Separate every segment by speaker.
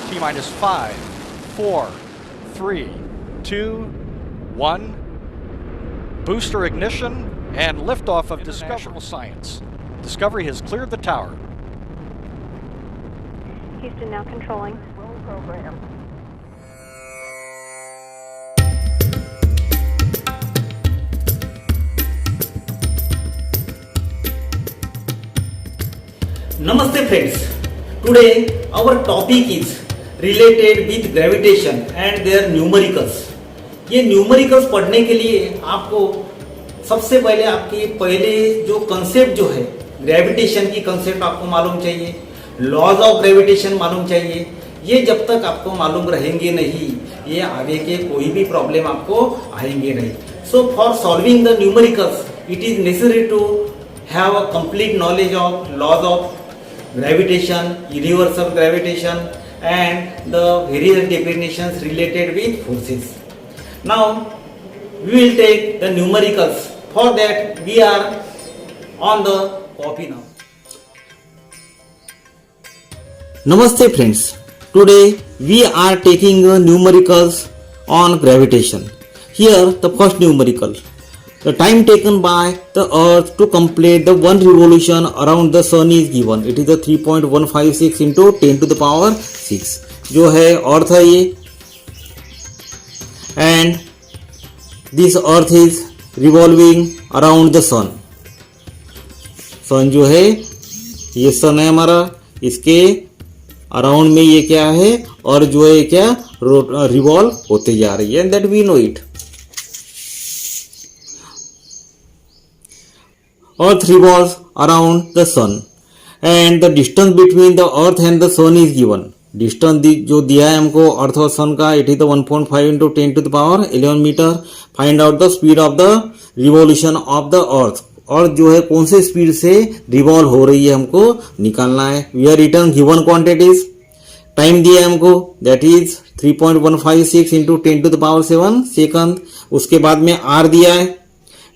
Speaker 1: T minus 5, 4, 3, 2, 1. Booster ignition and liftoff of Discovery Science. Discovery has cleared the tower.
Speaker 2: Houston now controlling. Roll program.
Speaker 3: Namaste friends. Today our topic is related with gravitation and their numericals. ये numericals पढ़ने के लिए आपको सबसे पहले आपके पहले जो कंसेप्ट जो है ग्रेविटेशन की कंसेप्ट आपको मालूम चाहिए, लॉज ऑफ ग्रेविटेशन मालूम चाहिए. ये जब तक आपको मालूम रहेंगे नहीं, ये आगे के कोई भी प्रॉब्लम आपको आएंगे नहीं. So for solving the numericals it is necessary to have a complete knowledge of laws of gravitation, universal gravitation and the various definitions related with forces. Now we will take the numericals. For that we are on the copy now. Namaste friends. Today we are taking numericals on gravitation. Here the first numerical. The time taken by the earth to complete the one revolution around the sun is given. It is a 3.156 into 10 to the power 6 जो है अर्थ है ये. And this earth is revolving around the sun. sun जो है ये sun है हमारा, इसके अराउंड में ये क्या है और जो है क्या रिवॉल्व होते जा रही है. That we know it. Earth revolves around the sun and the distance between the earth and the sun is given. Distance जो दिया है हमको अर्थ और सन का, it is the 1.5 into 10 to the power 11 metre. Find out the speed of the revolution of the earth. अर्थ जो है कौन से स्पीड से रिवॉल्व हो रही है हमको निकालना है. We are written given quantities. Time दिया है हमको, that is 3.156 into 10 to the power 7 second. उसके बाद में R दिया है,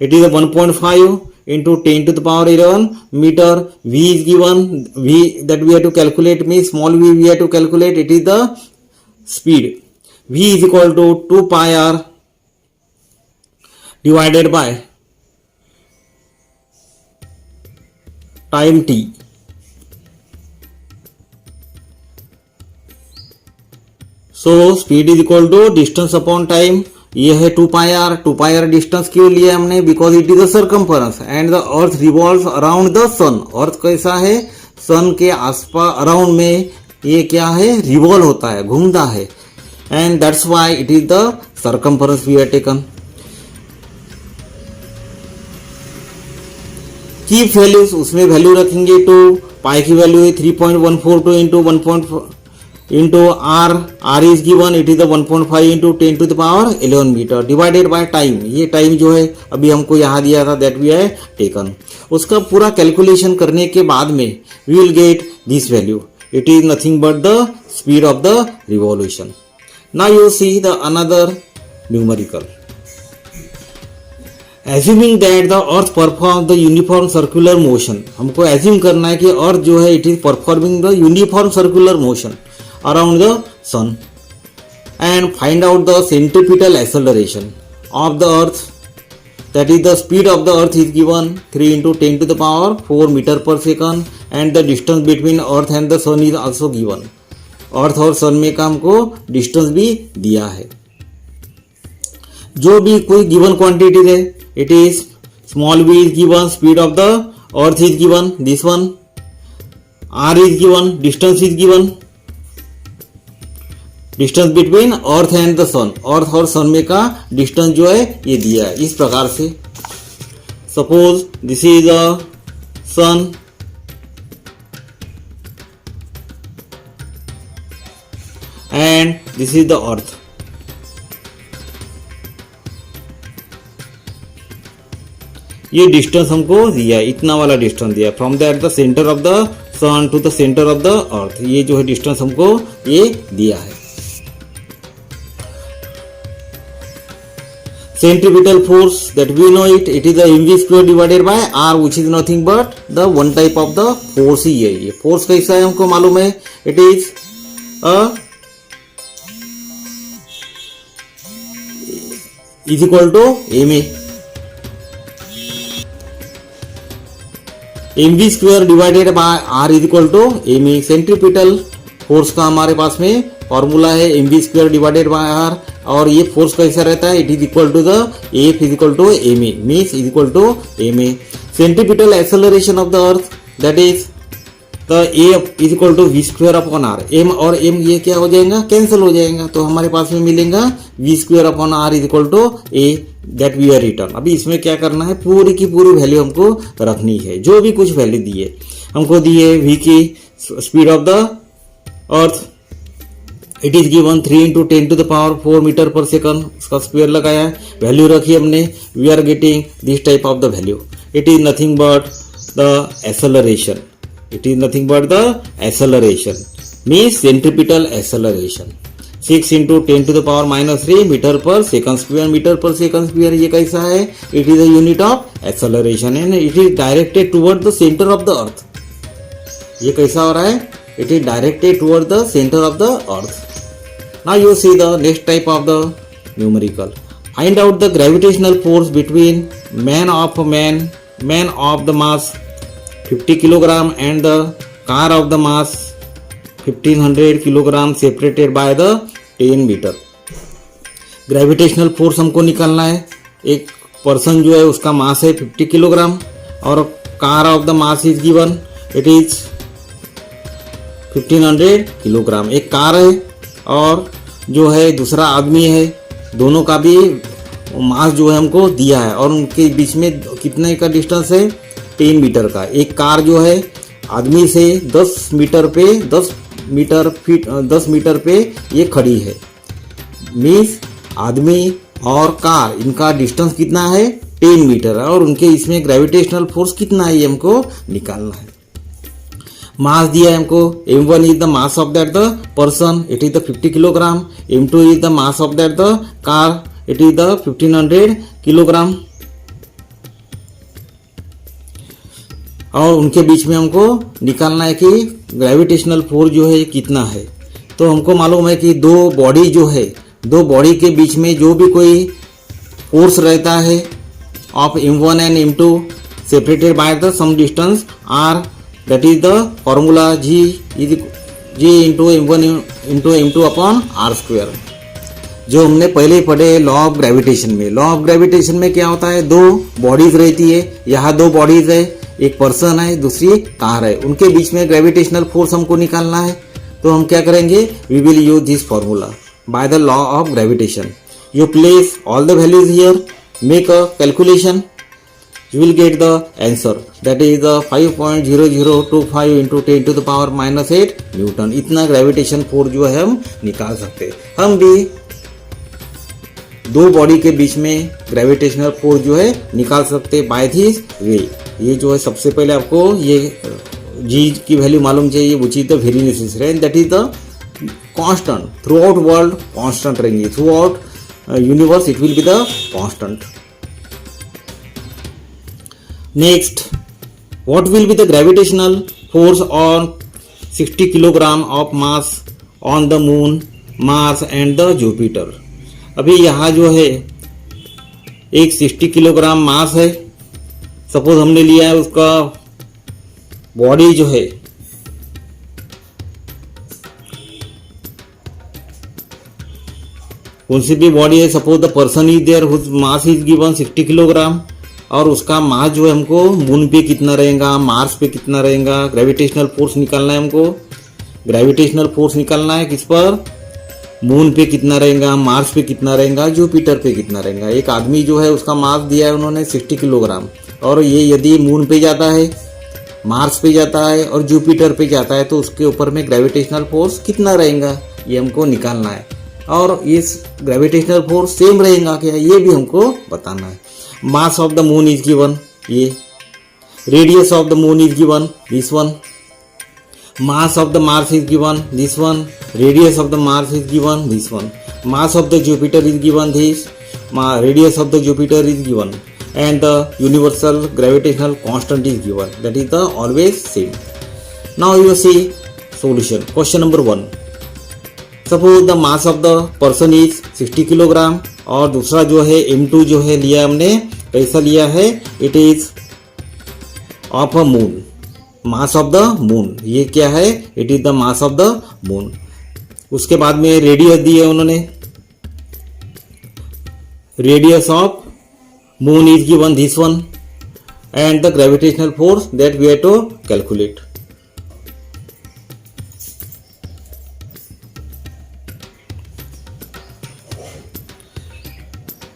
Speaker 3: it is 1.5 into 10 to the power 11 meter. V is given, V that we have to calculate means small v we have to calculate, it is the speed. V is equal to 2 pi r divided by time t. So speed is equal to distance upon time. ये है 2 पाई are distance क्यों लिया हमने, because it is a circumference and the earth revolves around the sun. Earth कैसा है, सन के आसपास around में ये क्या है रिवॉल्व होता है, घूमता है. And that's why it is the circumference we are taken. की वैल्यूज उसमें वैल्यू रखेंगे. टू पाई की वैल्यू है 3.142 into 1.4 into r is given, it is the 1.5 into 10 to the power 11 meter divided by time. ये time जो है अभी हमको यहाँ दिया था, that we have taken. उसका पूरा कैलकुलेशन करने के बाद में we will get this value. It is nothing but the speed of the revolution. Now you see the another numerical. Assuming that the earth performs the uniform circular motion. हमको assume करना है कि earth जो है it is performing the uniform circular motion around the sun and find out the centripetal acceleration of the earth, that is the speed of the earth is given 3 into 10 to the power 4 meter per second and the distance between earth and the sun is also given. earth और sun में का हमको distance भी दिया है. जो भी कोई given quantity है, it is small v is given, speed of the earth is given, this one r is given, distance is given, distance between earth and the sun. Earth और सन में का डिस्टेंस जो है ये दिया है इस प्रकार से. Suppose this is a sun and this is the earth. ये डिस्टेंस हमको दिया है, इतना वाला डिस्टेंस दिया है from the centre of the sun to the centre of the earth. ये जो है डिस्टेंस हमको ये दिया है. Centripetal force, that we know it, it is the mv square divided by r, which is nothing but the one type of the force ही है. ये force कैसा है हमको मालूम है, it is a
Speaker 4: is equal to M V square divided by R is equal to M A. Centripetal force का हमारे पास में फॉर्मूला है M V square divided by R, और ये फोर्स कैसा रहता है, it is equal to the F is equal to M A, means is equal to M A. Centripetal acceleration of the earth that is the A is equal to V square upon are. M और M ये क्या हो जाएगा, cancel हो जाएगा, तो हमारे पास में मिलेगा V square upon R is equal to A that we are written. अभी इसमें क्या करना है, पूरी की पूरी वैल्यू हमको रखनी है, जो भी कुछ वैल्यू दिए हमको, दिए वी की speed of the earth, it is given 3 × 10⁴ metre पर सेकंड, उसका स्क्वायर लगाया, वैल्यू रखी हमने, we are getting this type of the value. It is nothing but the acceleration, it is nothing but the acceleration, means centripetal acceleration 6 × 10⁻³ metre पर second square. Metre पर second square ये कैसा है, it is a unit of acceleration and it is directed toward the centre of the earth. ये कैसा हो रहा है, it is directed toward the centre of the earth. Now you see the next type of the numerical. Find out the gravitational force between man of the mass 50 kilogram and the car of the mass 1500 kilogram separated by the 10 meter। Gravitational force हमको निकालना है। एक person जो है उसका मास है 50 kilogram और car of the mass is given, it is 1500 kilogram. एक कार है और जो है दूसरा आदमी है, दोनों का भी मास जो है हमको दिया है और उनके बीच में कितने का डिस्टेंस है, 10 मीटर का। एक कार जो है आदमी से 10 मीटर पे ये खड़ी है, मीन्स आदमी और कार इनका डिस्टेंस कितना है, 10 मीटर है, और उनके इसमें ग्रेविटेशनल फोर्स कितना है ये हमको निकालना है। मास दिया है हमको, m1 is the mass of that the person, it is the 50 kilogram, m2 is the mass of that the car, it is the 1500 kilogram, और उनके बीच में हमको निकालना है कि ग्रेविटेशनल फोर्स जो है कितना है। तो हमको मालूम है कि दो बॉडी जो है, दो बॉडी के बीच में जो भी कोई फोर्स रहता है of m1 and m2 separated by the some distance r, that is the formula g into m1 upon r square, जो हमने पहले ही पढ़े लॉ ऑफ ग्रेविटेशन में। लॉ ऑफ ग्रेविटेशन में क्या होता है, दो बॉडीज रहती है, यहाँ दो बॉडीज है, एक पर्सन है दूसरी कार है, उनके बीच में ग्रेविटेशनल फोर्स हमको निकालना है। तो हम क्या करेंगे, we will use this formula by the law of gravitation. You place all the values here, make a calculation, you will get the answer, that is the 5.0025 into 10⁻⁻8 Newton. इतना gravitation force जो है हम निकाल सकते हैं। हम भी दो बॉडी के बीच में ग्रेविटेशनल फोर्स जो है निकाल सकते हैं बाय दिस वे। ये जो है सबसे पहले आपको ये जी की वैल्यू मालूम चाहिए, which is the very necessary, and that is the constant throughout world, constant रहेंगे throughout universe, it will be the constant. Next, what will be the gravitational force on 60 kilogram of mass on the moon, Mars and the Jupiter? अभी यहाँ जो है एक 60 kilogram mass है, suppose हमने लिया है, उसका बॉडी जो है कौन सी भी बॉडी है, suppose the person is there whose mass is given 60 kilogram, और उसका मास जो है हमको मून पे कितना रहेगा, मार्स पे कितना रहेगा, ग्रेविटेशनल फोर्स निकालना है हमको। ग्रेविटेशनल फोर्स निकालना है किस पर, मून पे कितना रहेगा, मार्स पे कितना रहेगा, जुपिटर पे कितना रहेगा। एक आदमी जो है उसका मास दिया है उन्होंने 60 किलोग्राम, और ये यदि मून पे जाता है, मार्स पे जाता है और जुपिटर पे जाता है, तो उसके ऊपर में ग्रेविटेशनल फोर्स कितना रहेगा ये हमको निकालना है। और ये ग्रेविटेशनल फोर्स सेम रहेगा क्या, ये भी हमको बताना है। Mass of the moon is given, ये radius of the moon is given, this one, mass of the Mars is given, this one, radius of the Mars is given, this one, mass of the Jupiter is given, this, radius of the Jupiter is given, and the universal gravitational constant is given, that is the always same. Now you see solution. Question number 1. Suppose the mass of the person is 60 kilogram और दूसरा जो है m2 जो है लिया हमने, कैसा लिया है, it is of a moon, mass of the moon. ये क्या है, it is the mass of the moon. उसके बाद में रेडियस दिए उन्होंने, radius of moon is given this one and the gravitational force that we have to calculate.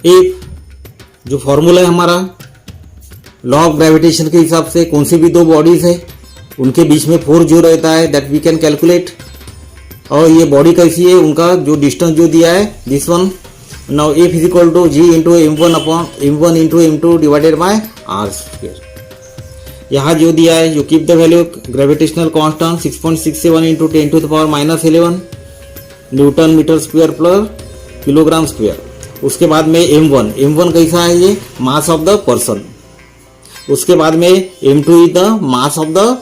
Speaker 4: एक जो फॉर्मूला है हमारा लॉ ऑफ ग्रेविटेशन के हिसाब से, कौन सी भी दो बॉडीज है उनके बीच में फोर्स जो रहता है दैट वी कैन कैलकुलेट। और ये बॉडी कैसी है, उनका जो डिस्टेंस जो दिया है this one. Now F is equal to G into m1 upon m1 into m2 divided by are square. यहाँ जो दिया है, जो keep the value gravitational constant 6.67 into 10 to the power -11 newton metre square पर kilogram square. उसके बाद में m1 कैसा है, ये मास ऑफ द पर्सन। उसके बाद में m2 is the mass of the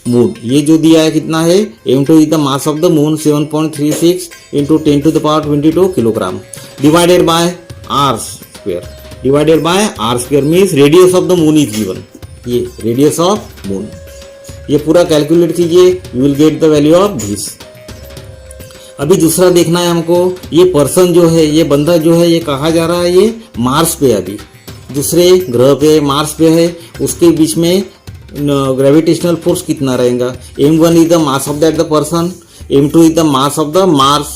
Speaker 4: moon. ये जो दिया है कितना है, m2 is the mass of the moon 7.36 into 10 to the power 22 kilogram divided by are square. Divided by are square means radius of the moon is given, ये radius of moon. ये पूरा calculate कीजिए, you will get the value of this. अभी दूसरा देखना है हमको, ये पर्सन जो है, ये बंदा जो है, ये कहा जा रहा है ये मार्स पे, अभी दूसरे ग्रह पे मार्स पे है, उसके बीच में ग्रेविटेशनल फोर्स कितना रहेगा। m1 is the mass of that the person, m2 is the mass of the Mars,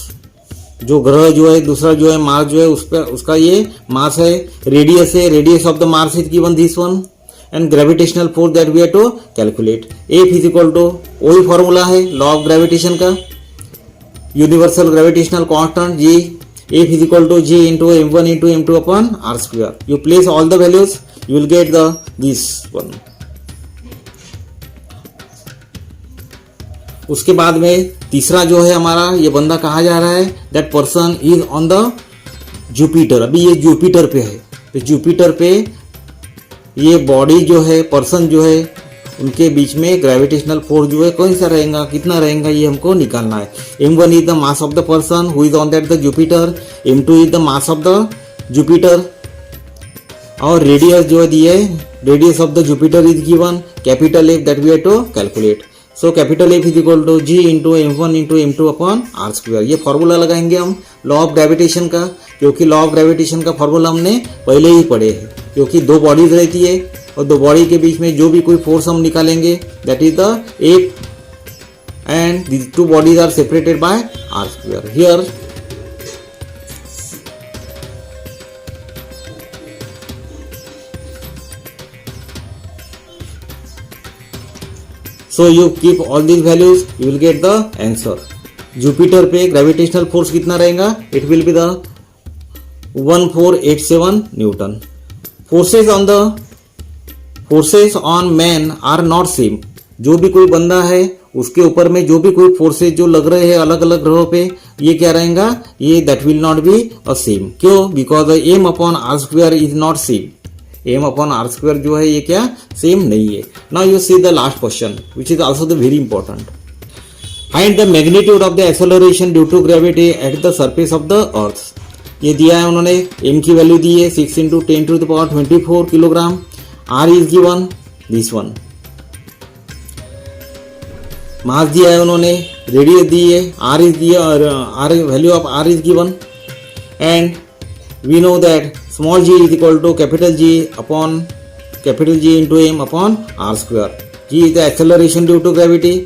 Speaker 4: जो ग्रह जो है दूसरा जो है मार्स जो है उस पर उसका ये मास है। रेडियस है, radius of the Mars is given this one and gravitational force that we have to calculate. F is equal to, वही फॉर्मूला है लॉ ऑफ ग्रेविटेशन का, universal gravitational constant G, F is equal to G into m1 into m2 upon r square. You place all the values, you will get the this one. उसके बाद में तीसरा जो है हमारा, ये बंदा कहा जा रहा है that person is on the Jupiter. अभी ये जुपिटर पे है, तो जुपिटर पे ये बॉडी जो है, पर्सन जो है, उनके बीच में ग्रेविटेशनल फोर्स जो है कौन सा रहेगा, कितना रहेगा, ये हमको निकालना है। m1 is the mass of the person who is on that the Jupiter, m2 is the mass of the Jupiter, और रेडियस जो दिए, radius of the Jupiter is given capital F that we have to calculate. So capital F is equal to G into m1 into m2 upon r square. ये formula लगाएंगे हम law of gravitation का, क्योंकि law of gravitation का formula हमने पहले ही पढ़े हैं। क्योंकि दो बॉडीज रहती है और दो बॉडी के बीच में जो भी कोई फोर्स हम निकालेंगे दैट इज द एक, and these two bodies are separated by r square. Here so you keep all these values, you will get the answer. Jupiter पे ग्रेविटेशनल फोर्स कितना रहेगा, it will be the 1487 newton. Forces on man are not same. जो भी कोई बंदा है उसके ऊपर में जो भी कोई फोर्सेस जो लग रहे हैं अलग अलग ग्रहों पे, ये क्या रहेगा, ये that will not be a same. क्यों, because m upon r square is not same. m upon r square जो है ये क्या सेम नहीं है। Now you see the last question which is also the very important. Find the magnitude of the acceleration due to gravity at the surface of the earth. ये दिया है उन्होंने, m की वैल्यू दी है 6 into 10 to the power 24 kilogram, r is given this one, mass दिया है उन्होंने, रेडियस दी है, r इज दिया, r value of r is given, and we know that small g is equal to capital G upon capital G into m upon r square. g is the acceleration due to gravity.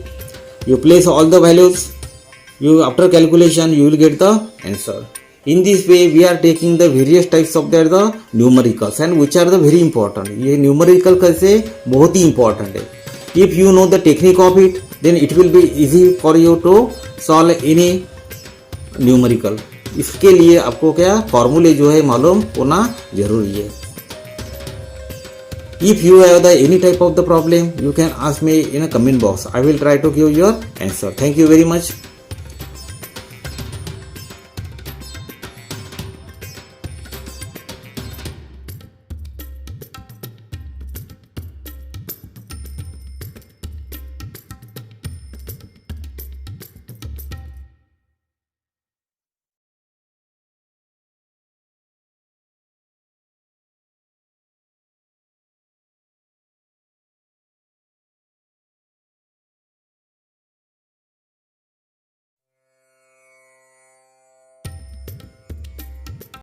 Speaker 4: You place all the values, you after calculation you will get the answer. In this way we are taking the various types of the numericals and which are the very important. ये numerical कैसे बहुत ही important है। If you know the technique of it, then it will be easy for you to solve any numerical. इसके लिए आपको क्या फॉर्मूले जो है मालूम होना जरूरी है। If you have any type of the problem, you can ask me in a comment box. I will try to give your answer. Thank you very much.